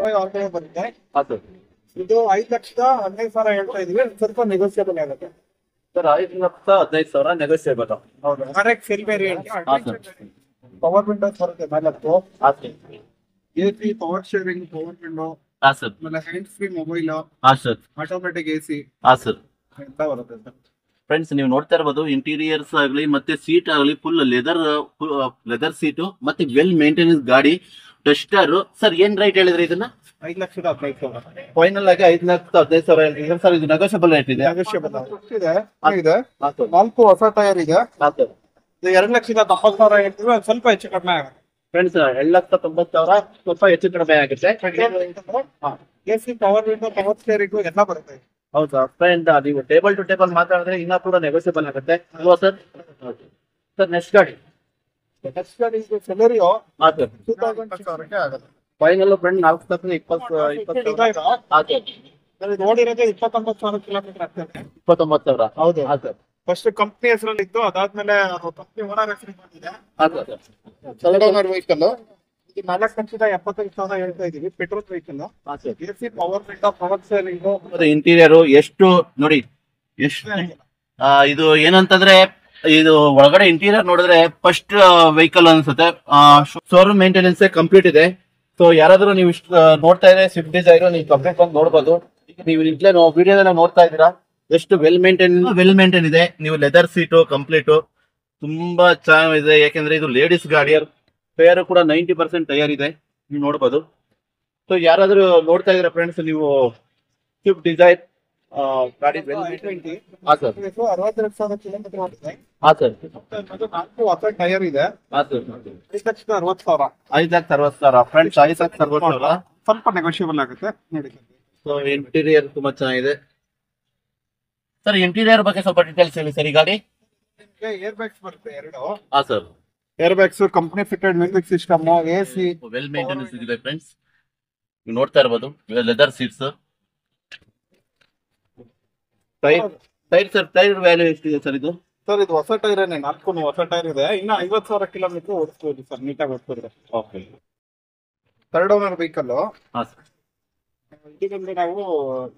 Five ಆರ್ಗಡೆ ಬರುತ್ತೆ. ಹಾಂ sir. ಇದು 5,15,000 ಹೇಳ್ತಾ ಇದೀವಿ, ಸ್ವಲ್ಪ ನೆಗೋಸಿಯಬಲ್ ಆಗುತ್ತೆ ಸರ್ 5,15,000 ನೆಗೋಸಿಯೇಬಲ್. ಹೌದು. RX L variant power windows ಬರುತ್ತೆ 4. ಹಾಂ sir. AC, power steering, power window, ಹಾಂ ಸರ್. ಆಮೇಲೆ ಹ್ಯಾಂಡ್ಸ್ ಫ್ರೀ ಮೊಬೈಲ್, ಹಾಂ ಸರ್. ಆಟೋಮೆಟಿಕ್ AC ಹಾಂ ಸರ್. ಅಂತ ಬರುತ್ತೆ ಸರ್. ಫ್ರೆಂಡ್ಸ್ ನೀವು ನೋಡ್ತಾ ಇರ್ಬೋದು ಇಂಟೀರಿಯರ್ಸ್ ಆಗಲಿ ಮತ್ತೆ ಸೀಟ್ ಆಗಲಿ ಫುಲ್ ಲೆದರ್ ಸೀಟು ಮತ್ತೆ ವೆಲ್ ಮೇಂಟೆನೆನ್ಸ್ ಗಾಡಿ ಟೆಸ್ಟರ್. ಸರ್ ಏನ್ ರೈಟ್ ಹೇಳಿದ್ರಿ ಇದನ್ನ? 5,15,000 ಫೈನಲ್ ಆಗಿ 5,15,000 ಹೇಳ್ತಿದ್ರೆ ಸರ್. ಇದು ನೆಗೋಷಿಯಬಲ್ ರೇಟ್ ಇದೆ. ನೆಗೋಷಿಯಬಲ್ ಇದೆ. 4 ಹೊಸ ಟೈರ್ ಇದೆ. ಇದು 2,90,000 ಹೇಳ್ತೀವಿ, ಸ್ವಲ್ಪ ಹೆಚ್ಚು ಕಡಿಮೆ ಆಗುತ್ತೆ ಫ್ರೆಂಡ್ಸ್. 2,90,000 ಸ್ವಲ್ಪ ಹೆಚ್ಚು ಕಡಿಮೆ ಆಗುತ್ತೆ. AC, power window, power steering ಎಲ್ಲ ಬರುತ್ತೆ. ಹೌದಾ ಫ್ರೆಂಡ್, ನೀವು ಟೇಬಲ್ ಟು ಟೇಬಲ್ ಮಾತಾಡಿದ್ರೆ ಇನ್ನೂ ಕೂಡ ನೆಗೋಸಿಯಬಲ್ ಆಗುತ್ತೆ ಅಲ್ವಾ ಸರ್? ಸರ್ ನೆಕ್ಸ್ಟ್ ಗಾಡಿ ಸೆಲೆರಿಯೋ ಹಾಂ ಸರ್. 2,000 ಆಗುತ್ತೆ. ಫೈನಲ್ ಫ್ರೆಂಡ್ 4,20,000 ನೋಡಿರೋದು 29,000 ಕಿಲೋಮೀಟರ್ ಆಗ್ತದೆ. 29,000. ಹೌದು. ಹಾಂ ಸರ್. ಫಸ್ಟ್ ಕಂಪ್ನಿ ಹೆಸರಲ್ಲಿ ಇತ್ತು, ಅದಾದ್ಮೇಲೆ ಕಂಪ್ನಿ ಓನರ್ ಹೆಸರು ಬಂದಿದೆ. ಹಾಂ ಸರ್. Third owner vehicle. ಇದು 4,75,000 ಹೇಳ್ತಾ ಇದೀವಿ, ಪೆಟ್ರೋಲ್ ವೆಹಿಕಲ್. ಹಾಂ sir. AC, power window, power steering. Interior ಎಷ್ಟು ನೋಡಿ, ಎಷ್ಟು ಇದು ಏನಂತಂದ್ರೆ ಇದು ಒಳಗಡೆ ಇಂಟೀರಿಯರ್ ನೋಡಿದ್ರೆ ಫಸ್ಟ್ ವೆಹಿಕಲ್ ಅನ್ಸುತ್ತೆ. ಶೋರೂಮ್ ಮೇಂಟೆನೆನ್ಸ್ ಕಂಪ್ಲೀಟ್ ಇದೆ. ಸೊ ಯಾರಾದ್ರೂ ನೀವು ಇಷ್ಟು ನೋಡ್ತಾ ಇದ್ರೆ ಸ್ವಿಫ್ಟ್ ಡಿಸೈರ್ ನೀವು ಕಂಪ್ಲೀಟ್ ಬಂದು ನೋಡ್ಬೋದು. ಈಗ ನೀವು ಇಲ್ಲೇ ವಿಡಿಯೋದೆಲ್ಲ ನೋಡ್ತಾ ಇದ್ದೀರಾ ಎಷ್ಟು ವೆಲ್ ಮೇಂಟೈನ್ ಇದೆ. ನೀವು ಲೆದರ್ ಸೀಟು ಕಂಪ್ಲೀಟು ತುಂಬಾ ಚೆನ್ನಾಗಿದೆ. ಯಾಕೆಂದ್ರೆ ಇದು ಲೇಡೀಸ್ ಗಾಡಿ. ಟೈರ್ ಕೂಡ 90% ಟೈರ್ ಇದೆ, ನೀವು ನೋಡ್ಬೋದು. ಸೊ ಯಾರಾದ್ರೂ ನೋಡ್ತಾ ಇದ್ದೀರಾ ಫ್ರೆಂಡ್ಸ್ ನೀವು ಸ್ವಿಫ್ಟ್ ಡಿಸೈರ್ ಗಾಡಿ ವೆಲ್ ಮೇಂಟೈನ್. ಹಾಂ ಸರ್. 62,000 ಕಿಲೋಮೀಟರ್ ಆಗಿದೆ. ಹಾಂ ಸರ್. 4 ಹೊಸ ಟೈರ್ ಇದೆ. ಹಾಂ ಸರ್. 5,60,000. 5,60,000 ಫ್ರೆಂಡ್ಸ್. 5,60,000 ಸ್ವಲ್ಪ ನೆಗೋಷಿಯಬಲ್ ಆಗುತ್ತೆ ನೋಡಿ. ಸೊ ಇಂಟೀರಿಯರ್ ತುಂಬಾ ಚೆನ್ನಾಗಿದೆ ಸರ್. ಇಂಟೀರಿಯರ್ ಬಗ್ಗೆ ಸ್ವಲ್ಪ ಡೀಟೇಲ್ಸ್ ಹೇಳಿ ಸರ್. ಈ ಗಾಡಿ ಏರ್ ಬ್ಯಾಗ್ಸ್ ಬರುತ್ತೆ 2. ಹಾಂ sir. Air bags, company fitted music system, AC, well maintenance ಇದೆ ಫ್ರೆಂಡ್ಸ್. ನೀವು ನೋಡ್ತಾ ಇರ್ಬೋದು ಲೆದರ್ ಸೀಟ್ಸ್. ಟೈರ್ ವ್ಯಾಲ್ಯೂ ಎಷ್ಟಿದೆ ಸರ್ ಇದು? ಸರ್ ಇದು ಹೊಸ ಟೈರ್ 4 ಹೊಸ ಟೈರ್ ಇದೆ. ಇನ್ನ 50,000 ಕಿಲೋಮೀಟರ್ ಓಡಿಸ್ಬೋದು ಸರ್, ನೀಟಾಗಿ ಓಡಿಸಿದ್ರೆ. ಓಕೆ. Third owner vehicle. ಹಾಂ ಸರ್. ಇದೊಂದು ನಾವು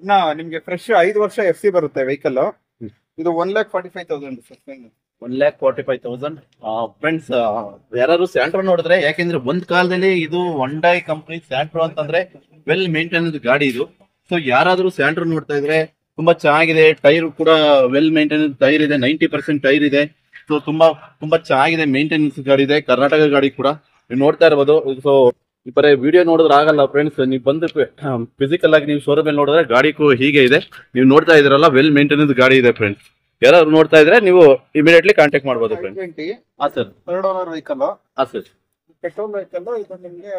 ಇನ್ನ ನಿಮ್ಗೆ ಫ್ರೆಶ್ 5 ವರ್ಷ FC ಬರುತ್ತೆ ವೆಹಿಕಲ್. ಇದು 1,45,000 ಸರ್. 1,45,000 ಫ್ರೆಂಡ್ಸ್. ಯಾರು ಸ್ಯಾಂಟ್ರೋ ನೋಡಿದ್ರೆ, ಯಾಕೆಂದ್ರೆ ಒಂದ್ ಕಾಲದಲ್ಲಿ ಇದು ಹೊಂಡೈ ಕಂಪನಿ ಸ್ಯಾಂಟ್ರೋ ಅಂತಂದ್ರೆ ವೆಲ್ ಮೇಂಟೆನೆನ್ಸ್ ಗಾಡಿ ಇದು. ಸೊ ಯಾರಾದ್ರೂ ಸ್ಯಾಂಟ್ರೋ ನೋಡ್ತಾ ಇದ್ರೆ ತುಂಬಾ ಚೆನ್ನಾಗಿದೆ. ಟೈರ್ ಕೂಡ ವೆಲ್ ಮೇಂಟೆನೆನ್ಸ್ ಟೈರ್ ಇದೆ, 90% ಟೈರ್ ಇದೆ. ಸೊ ತುಂಬಾ ಚೆನ್ನಾಗಿದೆ, ಮೇಂಟೆನೆನ್ಸ್ ಗಾಡಿ ಇದೆ. ಕರ್ನಾಟಕ ಗಾಡಿ ಕೂಡ ನೀವು ನೋಡ್ತಾ ಇರ್ಬೋದು. ಸೊ ಈ ಬರೀ ವಿಡಿಯೋ ನೋಡಿದ್ರೆ ಆಗಲ್ಲ ಫ್ರೆಂಡ್ಸ್. ನೀವು ಬಂದು ಫಿಸಿಕಲ್ ಆಗಿ ನೀವು ಶೋರೂಮ್ ಅಲ್ಲಿ ನೋಡಿದ್ರೆ ಗಾಡಿ ಹೀಗೆ ಇದೆ. ನೀವು ನೋಡ್ತಾ ಇದ್ರಲ್ಲ ವೆಲ್ ಮೇಂಟೆನೆನ್ಸ್ ಗಾಡಿ ಇದೆ ಫ್ರೆಂಡ್ಸ್. ಯಾರು ನೋಡ್ತಾ ಇದ್ರೆ ನೀವು ಇಮಿಡಿಯೇಟ್ಲಿ ಕಾಂಟ್ಯಾಕ್ಟ್ ಮಾಡಬಹುದು ಫ್ರೆಂಡ್ಸ್. 20 ಹಾಂ ಸರ್. Third owner vehicle. ಹಾಂ ಸರ್. Petrol vehicle. ಇದು ನಿಮ್ಗೆ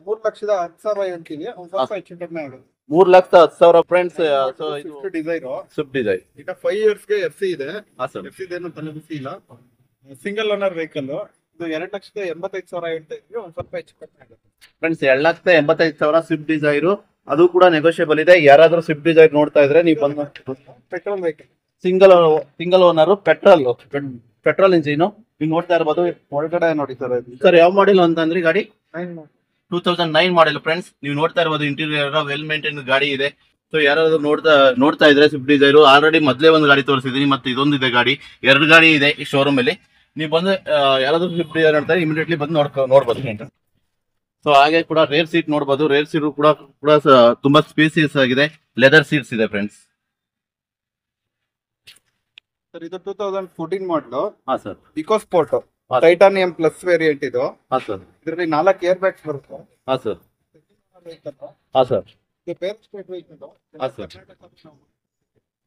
3,10,000 ಹೇಳ್ತೀವಿ, ಒಂದು ಸ್ವಲ್ಪ ಹೆಚ್ಚು ಕಡಿಮೆ ಆಗುತ್ತೆ. 3,10,000 ಫ್ರೆಂಡ್ಸ್. ಸೊ ಇದು ಸ್ವಿಫ್ಟ್ ಡಿಸೈರ್. ಸ್ವಿಫ್ಟ್ ಡಿಸೈರ್ ಈಗ 5 ಇಯರ್ಸ್ಗೆ FC ಇದೆ. ಹಾಂ ಸರ್. FC ಏನು ತಲೆಬಿಸಿ ಇಲ್ಲ. Single owner vehicle. ಇದು 2,85,000 ಹೇಳ್ತಾ ಇದ್ವಿ, ಒಂದು ಸ್ವಲ್ಪ ಹೆಚ್ಚು ಕಡಿಮೆ ಆಗುತ್ತೆ ಫ್ರೆಂಡ್ಸ್. 2,85,000 ಸ್ವಿಫ್ಟ್ ಡಿಸೈರು, ಅದು ಕೂಡ ನೆಗೋಷಿಯಬಲ್ ಇದೆ. ಯಾರಾದ್ರೂ ಸ್ವಿಫ್ಟ್ ಡಿಸೈರ್ ನೋಡ್ತಾ ಇದ್ರೆ ನೀವು ಬಂದು. Petrol vehicle. Single owner petrol engine ನೀವು ನೋಡ್ತಾ ಇರ್ಬೋದು. ಒಳಗಡೆ ನೋಡಿ ಸರ್ ಯಾವ ಮಾಡೆಲ್ ಅಂತಂದ್ರೆ ಗಾಡಿ 9. 2009 ಮಾಡೆಲ್ ಫ್ರೆಂಡ್ಸ್. ನೀವು ನೋಡ್ತಾ ಇರ್ಬೋದು ಇಂಟೀರಿಯರ್ ವೆಲ್ ಮೇಂಟೈನ್ ಗಾಡಿ ಇದೆ. ಸೊ ಯಾರಾದ್ರೂ ನೋಡ್ತಾ ಇದ್ರೆ ಸ್ವಿಫ್ಟ್ ಡಿಸೈರ್ ಆಲ್ರೆಡಿ ಮೊದಲೇ ಒಂದು ಗಾಡಿ ತೋರಿಸಿದೀನಿ, ಮತ್ತೆ ಇದೊಂದಿದೆ ಗಾಡಿ. 2 ಗಾಡಿ ಇದೆ ಈ ಶೋರೂಮ್ ಅಲ್ಲಿ. ನೀವು ಬಂದು ಯಾರಾದ್ರೂ ಸ್ವಿಫ್ಟ್ ಡಿಸೈರ್ ನೋಡ್ತಾರೆ ಇಮಿಡಿಯೇಟ್ಲಿ ಬಂದು ನೋಡ್ಬೋದು. ಸೊ ಹಾಗೆ ಕೂಡ ರೇರ್ ಸೀಟ್ ನೋಡ್ಬೋದು. ರೇರ್ ಸೀಟ್ ಕೂಡ ತುಂಬಾ ಸ್ಪೇಸಿಯಸ್ ಆಗಿದೆ. ಲೆದರ್ ಸೀಟ್ಸ್ ಇದೆ ಫ್ರೆಂಡ್ಸ್. ಸರ್ ಇದು 2014 ಮಾಡಲು. ಹಾಂ sir. EcoSport titanium plus variant ಇದು. ಹಾಂ ಸರ್. ಇದರಲ್ಲಿ 4 ಏರ್ ಬ್ಯಾಗ್ಸ್ ಬರುತ್ತೆ. ಹಾಂ ಸರ್. ಹಾಂ ಸರ್. ಇದು ಪೇರ್ ಸ್ಟೇಟ್ ವೆಹಿಕಲ್. ಹಾಂ ಸರ್.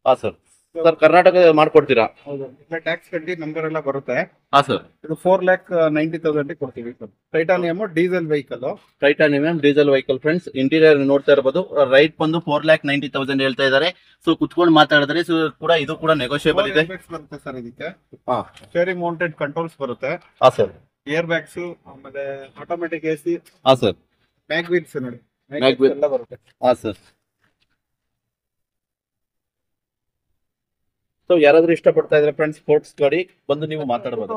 ಹಾಂ ಸರ್. ಸರ್ ಕರ್ನಾಟಕ ಮಾಡ್ಕೊಡ್ತೀರಾ? ಹೌದು. ಟ್ಯಾಕ್ಸ್ ಕಟ್ಟಿ ನಂಬರ್ ಎಲ್ಲ ಬರುತ್ತೆ. ಹಾಂ ಸರ್. ಇದು 4,90,000 ಕೊಡ್ತೀವಿ sir. Titanium diesel vehicle. Titanium diesel vehicle friends. Interior ನೋಡ್ತಾ ಇರಬಹುದು. ರೈಟ್ ಬಂದು 4,90,000 ಹೇಳ್ತಾ ಇದ್ದಾರೆ. ಸೊ ಕುತ್ಕೊಂಡು ಮಾತಾಡಿದ್ರೆ ಕೂಡ ಇದು ಕೂಡ ನೆಗೋಷಿಯಬಲ್ ಇದೆ. ಬರುತ್ತೆ ಸರ್ ಇದಕ್ಕೆ. ಹಾಂ. ಸ್ಟೇರಿಂಗ್ ಮೌಂಟೆಡ್ ಕಂಟ್ರೋಲ್ಸ್ ಬರುತ್ತೆ. ಹಾಂ ಸರ್. ಏರ್ ಬ್ಯಾಗ್ಸ್, ಆಮೇಲೆ ಆಟೋಮೆಟಿಕ್ AC. ಹಾಂ ಸರ್. ಮ್ಯಾಗ್ ವೀಲ್ಸ್ ನೋಡಿ, ಎಲ್ಲ ಬರುತ್ತೆ. ಹಾಂ ಸರ್. ಸೊ ಯಾರಾದ್ರೂ ಇಷ್ಟಪಡ್ತಾ ಇದ್ರೆ ಫ್ರೆಂಡ್ಸ್ ಸ್ಪೋರ್ಟ್ಸ್ ಗಾಡಿ ಬಂದು ನೀವು ಮಾತಾಡಬಹುದು.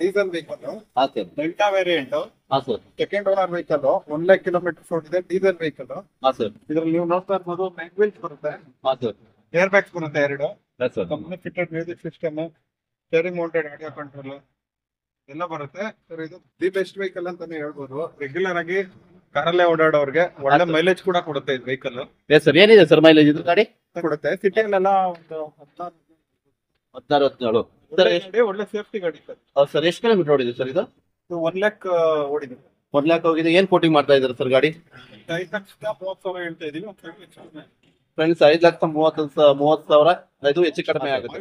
ಡೀಸೆಲ್ ವೆಹಿಕಲ್ ಹಾ ಸರ್. ಡೆಲ್ಟಾ ವೇರಿಯಂಟ್, ಹಾ sir. Second owner vehicle, 1 lakh kilometre ಓಡಿದೆ, ಡೀಸೆಲ್ ವೆಹಿಕಲ್. ಹಾ ಸರ್. ಇದ್ರಲ್ಲಿ ನೀವು ನೋಡ್ತಾ ಇರ್ಬೋದು ಮ್ಯಾಗ್ ವೀಲ್ಸ್ ಬರುತ್ತೆ, ಹಾ ಸರ್. ಏರ್ ಬ್ಯಾಗ್ಸ್ ಬರುತ್ತೆ 2, ಹಾ sir. Company fitted music system, steering mounted audio control ಎಲ್ಲ ಬರುತ್ತೆ ಸರ್. ಇದು ದಿ ಬೆಸ್ಟ್ ವೆಹಿಕಲ್ ಅಂತಾನೆ ಹೇಳ್ಬೋದು. ರೆಗ್ಯುಲರ್ ಆಗಿ ಕಾರಲ್ಲೇ ಓಡಾಡೋರ್ಗೆ ಒಳ್ಳೆ ಮೈಲೇಜ್ ಕೂಡ ಕೊಡುತ್ತೆ ಇದು ವೆಹಿಕಲ್. Yes sir. ಏನಿದೆ ಸರ್ ಮೈಲೇಜ್ ಇದು ಗಾಡಿ? ಕೊಡುತ್ತೆ ಸಿಟಿಯಲ್ಲೆಲ್ಲ ಒಂದು 16 17 ಒಳ್ಳೆ ಸೇಫ್ಟಿ ಗಾಡಿ ಸರ್. ಸರ್ ಎಷ್ಟು ಕಿಲೋಮೀಟರ್ ಓಡಿದೆ ಸರ್ ಇದು? 1 ಲಕ್ಷ ಓಡಿದೆ. 1 ಲ್ಯಾಕ್ ಹೋಗಿದೆ. ಏನ್ ಕೋಟಿಂಗ್ ಮಾಡ್ತಾ ಇದ್ದಾರೆ ಸರ್ ಗಾಡಿ? 5,30,000 ಹೇಳ್ತಾ ಇದೀವಿ. ಫ್ರೆಂಡ್ಸ್ 5,30,000 ಇದು ಹೆಚ್ಚು ಕಡಿಮೆ ಆಗುತ್ತೆ.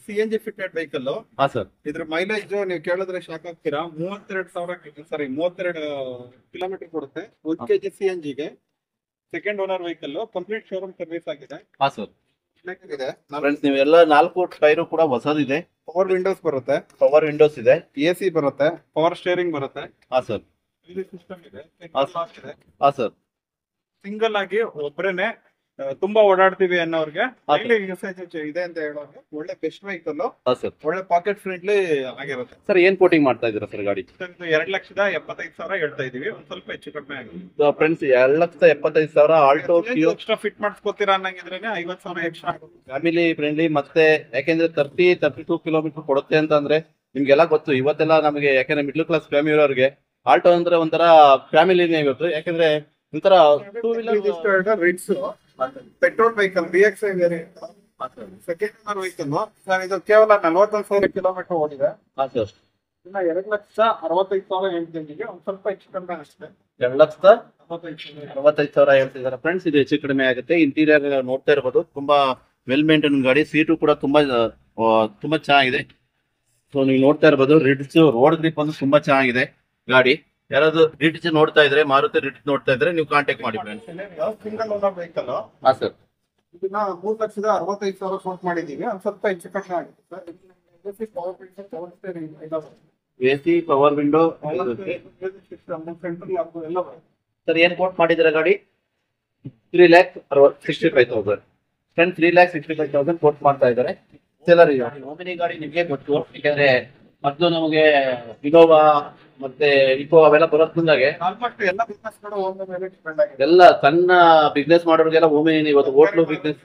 CNG fitted vehicle. ಹಾ ಸರ್. ಇದ್ರ ಮೈಲೇಜ್ ನೀವು ಕೇಳಿದ್ರೆ ಶಾಕ್ ಆಗ್ತೀರಾ. 32,000 ಕಿಲೋಮೀಟರ್ ಕೊಡುತ್ತೆ 1 kg CNG ಗೆ. Second owner vehicle, complete showroom service ಆಗಿದೆ. ಹಾ ಸರ್. ಇದೆ ಫ್ರೆಂಡ್ಸ್ ನೀವು ಎಲ್ಲ 4 ಟೈರು ಕೂಡ ಹೊಸದಿದೆ. ಪವರ್ ವಿಂಡೋಸ್ ಬರುತ್ತೆ, ಪವರ್ ವಿಂಡೋಸ್ ಇದೆ, AC ಬರುತ್ತೆ, ಪವರ್ ಸ್ಟೇರಿಂಗ್ ಬರುತ್ತೆ. ಹಾ ಸರ್. ಸಿಸ್ಟಮ್ ಇದೆ. ಹಾ ಸರ್. ಸಿಂಗಲ್ ಆಗಿ ಒಬ್ರೇನೆ ತುಂಬಾ ಓಡಾಡ್ತೀವಿ ಅನ್ನೋರ್ಗೆ ಡೈಲಿ ಯೂಸೇಜ್ ಇದೆ ಅಂತ ಹೇಳೋರ್ಗೆ ಒಳ್ಳೆ ಬೆಸ್ಟ್ ವೆಹಿಕಲ್. ಹಾ ಸರ್. ಒಳ್ಳೆ ಪಾಕೆಟ್ ಫ್ರೆಂಡ್ಲಿ ಆಗಿರುತ್ತೆ ಸರ್. ಏನ್ ಕೋಟಿಂಗ್ ಮಾಡ್ತಾ ಇದ್ದೀರಾ ಸರ್ ಗಾಡಿ? 2,75,000 ಹೇಳ್ತಾ ಇದೀವಿ. ಒಂದ್ ಸ್ವಲ್ಪ ಹೆಚ್ಚು ಕಡಿಮೆ ಆಗುತ್ತೆ friends. 2,75,000 Alto Q extra fit ಮಾಡಿಸ್ಕೊತೀರಾ ಅನ್ನಂಗಿದ್ರೇನೆ 50,000 ಎಕ್ಸ್ಟ್ರಾ ಆಗುತ್ತೆ. Family friendly. ಮತ್ತೆ ಯಾಕೆಂದ್ರೆ 32 ಕಿಲೋಮೀಟರ್ ಕೊಡುತ್ತೆ ಅಂತ ಅಂದ್ರೆ ನಿಮ್ಗೆಲ್ಲ ಗೊತ್ತು. ಇವತ್ತೆಲ್ಲ ನಮಗೆ ಯಾಕಂದ್ರೆ ಮಿಡ್ಲ್ ಕ್ಲಾಸ್ ಫ್ಯಾಮಿಲಿ ಅವರಿಗೆ ಆಲ್ಟೋ ಅಂದ್ರೆ ಒಂಥರ ಫ್ಯಾಮಿಲಿನೇ ಇವತ್ತು. ಯಾಕಂದ್ರೆ ಒಂಥರ 2 wheeler Ritz petrol vehicle BXI variant, second owner vehicle sir. ಇದು ಕೇವಲ 41,000 ಕಿಲೋಮೀಟರ್ ಓಡಿದೆ. ಹಾ ಸರ್. ಇನ್ನ 2,65,000 ಹೇಳ್ತಿದ್ದೀವಿ. ಒಂದ್ ಸ್ವಲ್ಪ ಹೆಚ್ಚು ಕಡಿಮೆ ಅಷ್ಟೇ. 2,65,000 ಹೇಳ್ತಿದ್ದಾರೆ ಫ್ರೆಂಡ್ಸ್. ಇದು ಹೆಚ್ಚು ಕಡಿಮೆ ಆಗುತ್ತೆ. ಇಂಟೀರಿಯರ್ ನೋಡ್ತಾ ಇರ್ಬೋದು, ತುಂಬಾ ವೆಲ್ ಮೇಂಟೈನ್ ಗಾಡಿ. ಸೀಟು ಕೂಡ ತುಂಬಾ ಚೆನ್ನಾಗಿದೆ. ಸೊ ನೀವು ನೋಡ್ತಾ ಇರ್ಬೋದು ರಿಡ್ಜ್ ರೋಡ್ ಗ್ರಿಪ್ ಒಂದು ತುಂಬಾ ಚೆನ್ನಾಗಿದೆ ಗಾಡಿ. ಯಾರಾದ್ರೂ ರಿಡ್ಜ್ ನೋಡ್ತಾ ಇದ್ರೆ, ಮಾರುತಿ ರಿಡ್ಜ್ ನೋಡ್ತಾ ಇದ್ರೆ ನೀವು ಕಾಂಟ್ಯಾಕ್ಟ್ ಮಾಡಿ ಫ್ರೆಂಡ್ಸ್. Single owner vehicle. ಹಾ ಸರ್. ಇದನ್ನ 3,65,000 ಕೋಟ್ ಮಾಡಿದೀವಿ. ಒಂದ್ ಸ್ವಲ್ಪ ಹೆಚ್ಚು ಕಡಿಮೆ ಆಗುತ್ತೆ sir. AC power window sir. ಏನ್ ಕೋಟ್ ಮಾಡಿದಿರ ಗಾಡಿ? 3,65,000 ಫ್ರೆಂಡ್ಸ್. 3,65,000 ಕೋಟ್ ಮಾಡ್ತಾ ಇದ್ದಾರೆ. ಸೆಲರ್ ಓಮಿನಿ ಗಾಡಿ ನಿಮ್ಗೆ ಗೊತ್ತು. ಯಾಕಂದ್ರೆ ಮೊದಲು ನಮಗೆ ಇನೋವಾ ಮತ್ತೆ ಇಕೋ ಅವೆಲ್ಲ ಬರೋದ್ರಿಂದಾಗೆ ಆಲ್ಮೋಸ್ಟ್ ಎಲ್ಲ ಬಿಸ್ನೆಸ್ ಕೂಡ ಹೋಮ್ ಮೇಲೆ ಡಿಪೆಂಡ್ ಆಗಿದೆ. ಎಲ್ಲ ಸಣ್ಣ ಬಿಸ್ನೆಸ್ ಮಾಡೋರಿಗೆಲ್ಲ ಓಮಿನಿ ಇವತ್ತು ಹೋಟ್ಲು ಬಿಸ್ನೆಸ್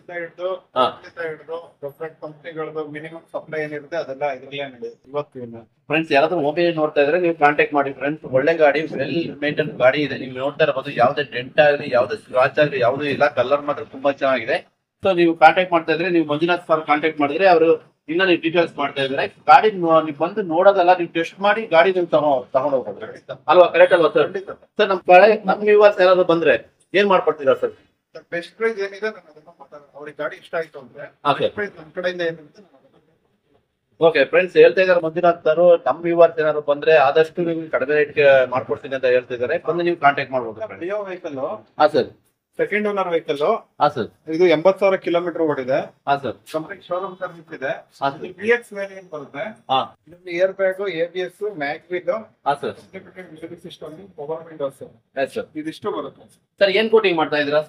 ಡಿಫರೆಂಟ್ ಕಂಪನಿಗಳದ್ದು ಮಿನಿಮಮ್ ಸಪ್ಲೈ ಏನಿರುತ್ತೆ ಅದೆಲ್ಲ ಇದ್ರಲ್ಲೇ ನಡೆಯುತ್ತೆ ಇವತ್ತು. ಫ್ರೆಂಡ್ಸ್ ಯಾರಾದ್ರೂ ಓಮಿನಿ ನೋಡ್ತಾ ಇದ್ರೆ ನೀವು ಕಾಂಟ್ಯಾಕ್ಟ್ ಮಾಡಿ ಫ್ರೆಂಡ್ಸ್. ಒಳ್ಳೆ ಗಾಡಿ, ವೆಲ್ ಮೇಂಟೈನ್ ಗಾಡಿ ಇದೆ. ನೀವು ನೋಡ್ತಾ ಇರಬಹುದು ಯಾವ್ದೇ ಡೆಂಟ್ ಆಗಲಿ, ಯಾವ್ದೇ ಸ್ಕ್ರಾಚ್ ಆಗಲಿ ಯಾವ್ದು ಇಲ್ಲ. ಕಲರ್ ಮಾತ್ರ ತುಂಬಾ ಚೆನ್ನಾಗಿದೆ. ಸೊ ನೀವು ಕಾಂಟ್ಯಾಕ್ಟ್ ಮಾಡ್ತಾ ಇದ್ರೆ, ನೀವು ಮಂಜುನಾಥ್ ಸರ್ ಕಾಂಟ್ಯಾಕ್ಟ್ ಮಾಡಿದ್ರೆ ಅವರು ಇನ್ನ ನೀವು ಡೀಟೇಲ್ಸ್ ಮಾಡ್ತಾ ಇದ್ರೆ ಗಾಡಿ ನೀವು ಬಂದು ನೋಡೋದಲ್ಲ, ನೀವು ಟೆಸ್ಟ್ ಮಾಡಿ ಗಾಡಿ ನೀವು ತಗೊಂಡು ಹೋಗೋದು ಅಲ್ವಾ? ಕರೆಕ್ಟ್ ಅಲ್ವಾ ಸರ್? ಸರ್ ನಮ್ ವ್ಯೂವರ್ಸ್ ಯಾರಾದ್ರೂ ಬಂದ್ರೆ ಏನ್ ಮಾಡ್ಕೊಡ್ತೀರಾ ಸರ್? ಬೆಸ್ಟ್ ಪ್ರೈಸ್ ಏನಿದೆ ಅವ್ರಿಗೆ ಗಾಡಿ ಇಷ್ಟ ಆಯ್ತು ಅಂದ್ರೆ ನಮ್ಮ ಕಡೆಯಿಂದ ಏನಿರುತ್ತೆ. ಓಕೆ ಫ್ರೆಂಡ್ಸ್, ಹೇಳ್ತಾ ಇದಾರೆ ಮಂಜುನಾಥ್ ಸರ್, ನಮ್ ವ್ಯೂವರ್ಸ್ ಏನಾದ್ರು ಬಂದ್ರೆ ಆದಷ್ಟು ನಿಮ್ಗೆ ಕಡಿಮೆ ರೇಟ್ಗೆ ಮಾಡ್ಕೊಡ್ತೀನಿ ಅಂತ ಹೇಳ್ತಿದ್ದಾರೆ. ಬಂದು ನೀವು ಕಾಂಟ್ಯಾಕ್ಟ್ ಮಾಡ್ಬೋದು. Dio vehicle. ಹಾ ಸರ್. Second owner vehicle. ಹಾ ಸರ್. ಇದು 80,000 ಕಿಲೋಮೀಟರ್ ಓಡಿದೆ. ಹಾ ಸರ್. ಕಂಪ್ಲೀಟ್ ಶೋರೂಮ್ ಸರ್ವಿಸ್ ಇದೆ. BX ವೇರಿಯಂಟ್ ಬರುತ್ತೆ. ಹಾ. Air bag, ABS, mag wheel. ಹಾ sir. Music system, power windows. Yes sir. ಇದಿಷ್ಟು ಬರುತ್ತೆ ಸರ್. ಏನ್ ಕೋಟಿಂಗ್ ಮಾಡ್ತಾ ಇದ್ದೀರಾ?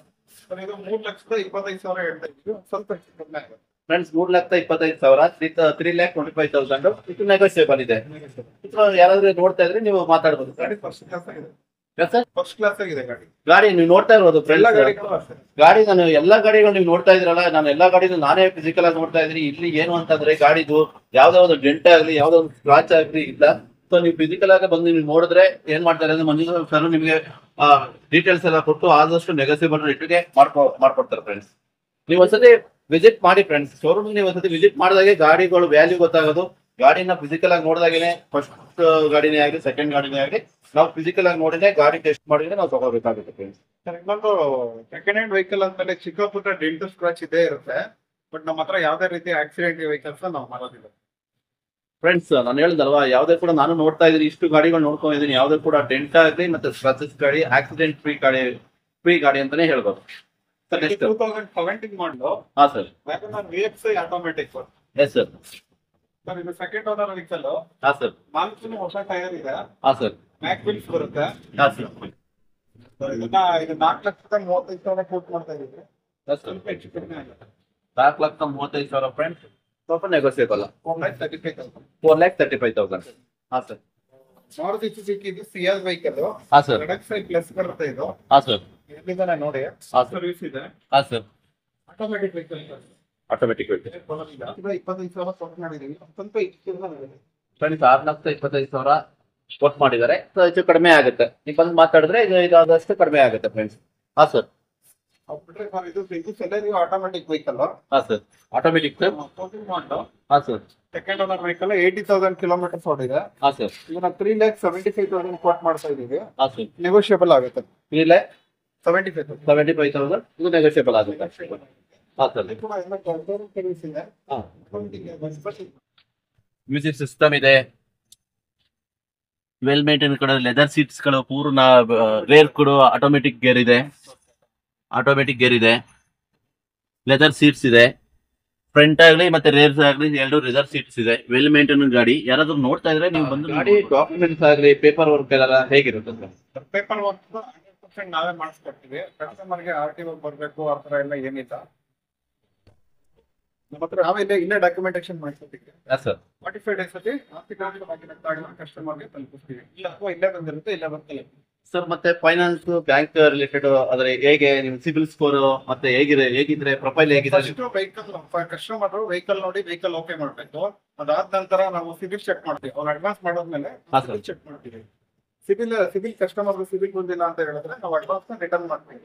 ಇದು 3,25,000 ಹೇಳ್ತಾ ಇದ್ದೀವಿ. ಸ್ವಲ್ಪ ಕಡಿಮೆ ಆಗುತ್ತೆ ಫ್ರೆಂಡ್ಸ್. 3,25,000 3,25,000 ಇದು ನೆಗೋಷಿಯೇಬಲ್ ಇದೆ. ಯಾರಾದ್ರೂ ನೋಡ್ತಾ ಇದ್ರೆ ನೀವು ಮಾತಾಡ್ಬೋದು. ಫಸ್ಟ್ ಕ್ಲಾಸ್ ಆಗಿದೆ. ಫಸ್ಟ್ ಕ್ಲಾಸ್ ಆಗಿದೆ ಗಾಡಿ. ಗಾಡಿ ನೀವು ನೋಡ್ತಾ ಇರ್ಬೋದು ಎಲ್ಲ ಫ್ರೆಂಡ್ಸ್. ಗಾಡಿ ನಾನು ಎಲ್ಲಾ ಗಾಡಿಗಳು ನೀವು ನೋಡ್ತಾ ಇದ್ರಲ್ಲ, ನಾನು ಎಲ್ಲಾ ಗಾಡಿನೂ ನಾನೇ ಫಿಸಿಕಲ್ ಆಗಿ ನೋಡ್ತಾ ಇದ್ದೀನಿ. ಇಲ್ಲಿ ಏನು ಅಂತಂದ್ರೆ ಗಾಡಿದು ಯಾವ್ದಾವ್ದು ಡೆಂಟ್ ಆಗ್ಲಿ, ಯಾವ್ದೋ ಒಂದು ಸ್ಕ್ರಾಚ್ ಆಗ್ಲಿ ಇಲ್ಲ. ಸೊ ನೀವು ಫಿಸಿಕಲ್ ಆಗಿ ಬಂದು ನೀವು ನೋಡಿದ್ರೆ ಏನ್ ಮಾಡ್ತಾರೆ ಅಂದ್ರೆ ಮಂಜುನಾಥ್ ಸರ್ ನಿಮಗೆ ಡೀಟೇಲ್ಸ್ ಎಲ್ಲ ಕೊಟ್ಟು ಆದಷ್ಟು ನೆಗೋಸಿಯಬಲ್ ರೇಟ್ಗೆ ಮಾಡ್ಕೊಡ್ತಾರೆ ಫ್ರೆಂಡ್ಸ್. ನೀವು ಒಂದ್ಸತಿ ವಿಸಿಟ್ ಮಾಡಿ ಫ್ರೆಂಡ್ಸ್. ಶೋರೂಮ್ ನೀವು ಒಂದ್ಸತಿ ವಿಸಿಟ್ ಮಾಡಿದಾಗೆ ಗಾಡಿಗಳು ವ್ಯಾಲ್ಯೂ ಗೊತ್ತಾಗೋದು. ಗಾಡಿನ ಫಿಸಿಕಲ್ ಆಗಿ ನೋಡಿದಾಗೇನೆ, ಫಸ್ಟ್ ಗಾಡಿನೇ ಆಗಲಿ ಸೆಕೆಂಡ್ ಗಾಡಿನೇ ಆಗಲಿ, ನಾವು ಫಿಸಿಕಲ್ ಆಗಿ ನೋಡಿದ್ರೆ ಗಾಡಿ ಟೆಸ್ಟ್ ಮಾಡಿದ್ರೆ ನಾವು ತಗೋಬೇಕಾಗುತ್ತೆ ಫ್ರೆಂಡ್ಸ್. ಇನ್ನೊಂದು ಸೆಕೆಂಡ್ ಹ್ಯಾಂಡ್ ವೆಹಿಕಲ್ ಅಂದ್ಮೇಲೆ ಚಿಕ್ಕ ಪುಟ್ಟ ಡೆಂಟ್ ಸ್ಕ್ರಾಚ್ ಇದೇ ಇರುತ್ತೆ. ಬಟ್ ನಮ್ಮ ಹತ್ರ ಯಾವ್ದೇ ರೀತಿ ಆಕ್ಸಿಡೆಂಟ್ ವೆಹಿಕಲ್ಸ್ ನಾವು ಮಾಡೋದಿಲ್ಲ ಫ್ರೆಂಡ್ಸ್. ನಾನು ಹೇಳಿದಲ್ವಾ, ಯಾವ್ದೇ ಕೂಡ ನಾನು ನೋಡ್ತಾ ಇದ್ದೀನಿ, ಇಷ್ಟು ಗಾಡಿಗಳು ನೋಡ್ಕೊಂಡಿದ್ದೀನಿ. ಯಾವ್ದೇ ಕೂಡ ಡೆಂಟ್ ಆಗಲಿ ಮತ್ತೆ ಸ್ಕ್ರಾಚಸ್ ಗಾಡಿ, ಆಕ್ಸಿಡೆಂಟ್ ಫ್ರೀ ಗಾಡಿ ಅಂತಾನೆ ಹೇಳ್ಬೋದು. 2017 ಮಾಡಲು. ಹಾ sir. WagonR VXI automatic. Yes sir. Sir ಇದು ಸೆಕೆಂಡ್ ಓನರ್ ವೆಹಿಕಲ್. ಹಾ ಸರ್. 4 ಹೊಸ ಟೈರ್ ಇದೆ. ಹಾ ಸರ್. ಮ್ಯಾಕ್ ವೀಲ್ಸ್ ಬರುತ್ತೆ. ಹಾ ಸರ್. ಇದು 4,35,000 ಕೋಟ್ ಮಾಡ್ತಾ ಇದ್ದೀವಿ. ಸ್ವಲ್ಪ ಹೆಚ್ಚು ಕಡಿಮೆ ಆಗುತ್ತೆ. 4,35,000 ಫ್ರೆಂಡ್ಸ್, ಸ್ವಲ್ಪ ನೆಗೋಸಿಯೇಬಲ್. 4,35,000. 4,35,000. ಹಾ ಸರ್. ಮಾರುತಿ ಸುಜುಕಿ ಇದು ಸಿಎಲ್ ವೆಹಿಕಲ್. ಹಾ ಸರ್. ಪ್ಲಸ್ ಬರುತ್ತೆ ಇದು. ಹಾ ಸರ್. ಎಲ್ಲಿಂದಾನೆ ನೋಡಿ. ಹಾ ಸರ್. ಸರ್ವಿಸ್ ಇದೆ. ಹಾ sir. Automatic vehicle. Automatic vehicle. 25,000 ಕೊಟ್ಟು ಮಾಡಿದೀವಿ. ಸ್ವಲ್ಪ ಫ್ರೆಂಡ್ಸ್ 6,25,000 ಕೊಟ್ಟು ಮಾಡಿದ್ದಾರೆ. ಸೊ ಹೆಚ್ಚು ಕಡಿಮೆ ಆಗುತ್ತೆ, ನೀವು ಬಂದು ಮಾತಾಡಿದ್ರೆ ಇದು ಆದಷ್ಟು ಕಡಿಮೆ ಆಗುತ್ತೆ ಫ್ರೆಂಡ್ಸ್. ಹಾ ಸರ್. ಇದು ಸೆಲೆರಿ ಆಟೋಮೆಟಿಕ್ ವೆಹಿಕಲ್. ಹಾ ಸರ್. Automatic sir. ಹಾ sir. Second owner vehicle 80,000 kilometres ಓಡಿದೆ. ಹಾ ಸರ್. ಇವನ್ನ 3,75,000 ಕೋಟ್ ಮಾಡ್ತಾ ಇದೀವಿ. ಹಾ ಸರ್. ನೆಗೋಷಿಯಬಲ್ ಆಗುತ್ತೆ. 3,75,000 ಇದು ನೆಗೋಷಿಯಬಲ್ ಆಗುತ್ತೆ. ಹಾ ಸರ್. ಮ್ಯೂಸಿಕ್ ಸಿಸ್ಟಮ್ ಇದೆ, ವೆಲ್ ಮೇಂಟೈನ್ ಕಡೆ ಲೆದರ್ ಸೀಟ್ಸ್ ಗಳು ಪೂರ್ಣ, ರೇರ್ ಕೂಡ ಆಟೋಮೆಟಿಕ್ ಗೇರ್ ಇದೆ, ಲೆದರ್ ಸೀಟ್ಸ್ ಇದೆ. ಫ್ರಂಟ್ ಆಗಲಿ ಮತ್ತೆ ರೇರ್ಸ್ ಆಗಲಿ ಎರಡು ಲೆದರ್ ಸೀಟ್ಸ್ ಇದೆ. ವೆಲ್ ಮೇಂಟೈನ್ ಗಾಡಿ. ಯಾರಾದ್ರೂ ನೋಡ್ತಾ ಇದ್ರೆ ನೀವು ಬಂದು ಗಾಡಿ ಡಾಕ್ಯುಮೆಂಟ್ಸ್ ಆಗಲಿ ಪೇಪರ್ ವರ್ಕ್ ಎಲ್ಲ ಹೇಗಿರುತ್ತೆ ಸರ್? ಪೇಪರ್ ವರ್ಕ್ 100% ನಾವೇ ಮಾಡಿಸ್ಕೊಡ್ತೀವಿ. ಕಸ್ಟಮರ್ಗೆ RTO ಬರ್ಬೇಕು ಆ ಥರ ಎಲ್ಲ ಏನಿಲ್ಲ. ನಮ್ಮ ಹತ್ರ ನಾವೇ ಇಲ್ಲೇ ಡಾಕ್ಯುಮೆಂಟೇಶನ್ ಮಾಡಿಸ್ಕೊಡ್ತೀವಿ. ಸರ್. 45 ಡೇಸ್ ಅಲ್ಲಿ ಕಸ್ಟಮರ್ಗೆ ತಲುಪಿಸ್ತೀವಿ. ಇಲ್ಲ ಅಥವಾ ಇಲ್ಲೇ ಬಂದಿರುತ್ತೆ, ಇಲ್ಲೇ ಬರ್ತೀವಿ ಸರ್. ಮತ್ತೆ ಫೈನಾನ್ಸ್, ಬ್ಯಾಂಕ್ ರಿಲೇಟೆಡ್ ಆದ್ರೆ ಹೇಗೆ ನಿಮ್ ಸಿಬಿಲ್ ಸ್ಕೋರ್ ಮತ್ತೆ ಹೇಗಿದ್ರೆ ಪ್ರೊಫೈಲ್ ಹೇಗಿದೆ? ಕಸ್ಟಮರ್ ವೆಹಿಕಲ್ ನೋಡಿ ವೆಹಿಕಲ್ ಓಕೆ ಮಾಡ್ಬೇಕು. ಅದಾದ ನಂತರ ನಾವು ಸಿಬಿಲ್ ಚೆಕ್ ಮಾಡ್ತೀವಿ. ಅವ್ರು ಅಡ್ವಾನ್ಸ್ ಮಾಡೋದ್ಮೇಲೆ ಚೆಕ್ ಮಾಡ್ತೀವಿ. ಸಿಬಿಲ್ ಕಸ್ಟಮರ್ ಸಿಬಿಲ್ ಬಂದಿಲ್ಲ ಅಂತ ಹೇಳಿದ್ರೆ ನಾವು ಅಡ್ವಾನ್ಸ್ ರಿಟರ್ನ್ ಮಾಡ್ತೀವಿ.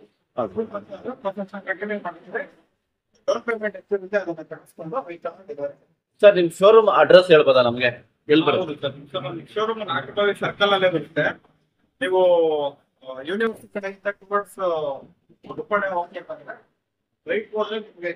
ಡೌನ್ ಪೇಮೆಂಟ್ ಎಷ್ಟಿರುತ್ತೆ ಅದನ್ನ ಕಳಿಸ್ಕೊಂಡು ವೆಹಿಕಲ್ ಡೆಲಿವರಿ. ಸರ್ ನಿಮ್ ಶೋರೂಮ್ ಅಡ್ರೆಸ್ ಹೇಳ್ಬೋದಾ ನಮ್ಗೆ? ಎಲ್ಲಿ ಬರುತ್ತೆ? ಶೋರೂಮ್ ನಾಗರಬಾವಿ ಸರ್ಕಲ್ ಅಲ್ಲೇ ಬರುತ್ತೆ. ನೀವು ಯೂನಿವರ್ಸಿಟಿ ಕಡೆಯಿಂದ ಟುವರ್ಡ್ಸ್ ಉಡುಪಡೆ ಹೋಗ್ಬೇಕಂದ್ರೆ ರೈಟ್ ಹೋದ್ರೆ ನಿಮಗೆ